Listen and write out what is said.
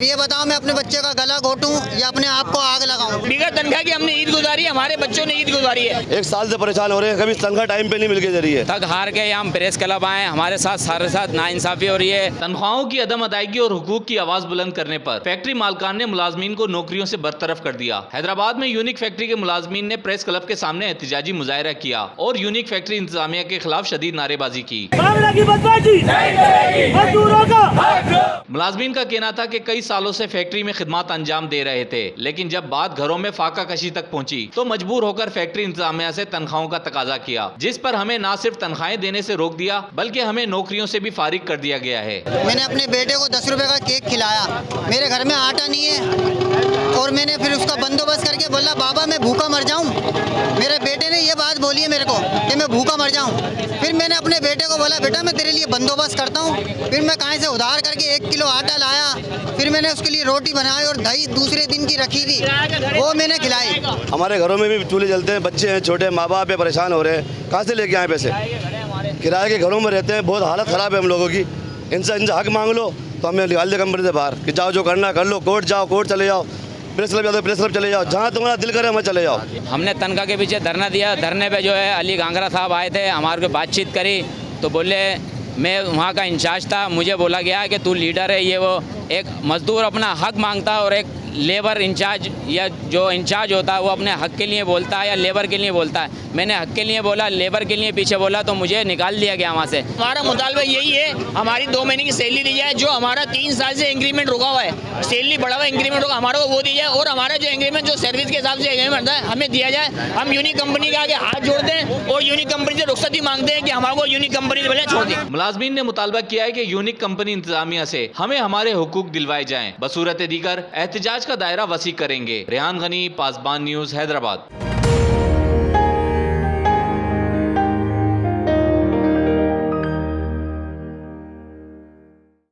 ये बताओ मैं अपने बच्चे का गला घोटूं या अपने आप को आग लगाऊं? बिगड़ तनख्वाह की हमने ईद गुजारी है, हमारे बच्चों ने ईद गुजारी है। 1 साल से परेशान हो रहे हैं, कभी तनख्वाह टाइम पे नहीं मिल के दे रही है। थक हार के हम प्रेस क्लब आए, हमारे साथ नाइंसाफी हो रही है। तनख्वाहों की अदम अदायगी और हुकूक की आवाज बुलंद करने पर फैक्ट्री मालकान ने मुलाजमीन को नौकरियों से बरतरफ कर दिया। हैदराबाद में यूनिक फैक्ट्री के मुलाजमीन ने प्रेस क्लब के सामने एहतजाजी मुजाहरा किया और यूनिक फैक्ट्री इंतजामिया के खिलाफ शदीद नारेबाजी की। मुलाजमीन का कहना था कि कई सालों से फैक्ट्री में खिदमत अंजाम दे रहे थे, लेकिन जब बात घरों में फाका कशी तक पहुंची तो मजबूर होकर फैक्ट्री इंतजामिया से तनख्वाहों का तकाजा किया, जिस पर हमें न सिर्फ तनख्वाहें देने से रोक दिया बल्कि हमें नौकरियों से भी फारिग कर दिया गया है। मैंने अपने बेटे को 10 रुपए का केक खिलाया, मेरे घर में आटा नहीं है और मैंने फिर उसका बंदोबस्त करके बोला बाबा मैं भूखा मर जाऊं। मेरे बेटे ने ये बात बोली है मेरे को कि मैं भूखा मर जाऊं। फिर मैंने अपने बेटे को बोला बेटा मैं तेरे लिए बंदोबस्त करता हूं। फिर मैं कहीं से उधार करके 1 किलो आटा लाया, फिर मैंने उसके लिए रोटी बनाई और दही दूसरे दिन की रखी थी वो मैंने खिलाई। हमारे घरों में भी चूल्हे जलते हैं, बच्चे हैं छोटे, माँ बाप है परेशान हो रहे हैं, कहाँ से लेके आए पैसे? किराए के घरों में रहते हैं, बहुत हालत ख़राब है हम लोगों की। इनसे हक मांग लो तो हमें निकाल दे कंपनी से बाहर कि जाओ जो करना कर लो, कोर्ट जाओ कोर्ट चले जाओ, प्रेस क्लब जाओ प्रेस क्लब चले जाओ, जहाँ तुम्हारा दिल करे वहाँ चले जाओ। हमने तनख्वाह के पीछे धरना दिया। धरने पे जो है अली गांगरा साहब आए थे, हमारे को बातचीत करी तो बोले मैं वहाँ का इंचार्ज था, मुझे बोला गया कि तू लीडर है। ये वो एक मजदूर अपना हक मांगता है और एक लेबर इंचार्ज या जो इंचार्ज होता है वो अपने हक के लिए बोलता है या लेबर के लिए बोलता है। मैंने हक के लिए बोला, लेबर के लिए पीछे बोला तो मुझे निकाल दिया गया वहाँ से। हमारा मुतालबा यही है हमारी 2 महीने की सैलरी दी जाए, जो हमारा 3 साल से इंक्रीमेंट रुका हुआ है, सैलरी बढ़ा हुआ इंक्रीमेंट होगा हमारा वो दी जाए और हमारा जो इंक्रीमेंट जो सर्विस के हिसाब से इंक्रीमेंट होता है हमें दिया जाए। हम यूनिक कंपनी के आगे हाथ जोड़ते हैं और यूनिक कंपनी से रुखसती मांगते हैं कि हमारे को यूनिक कंपनी से छोड़ दें। मुलाजमीन ने मुतालबा किया है कि यूनिक कंपनी इंतजामिया से हमें हमारे हुकूक दिलवाए जाएं। बसूरत दीगर एहतजाज का दायरा वसी करेंगे। रेहान गनी, पासबान न्यूज़, हैदराबाद।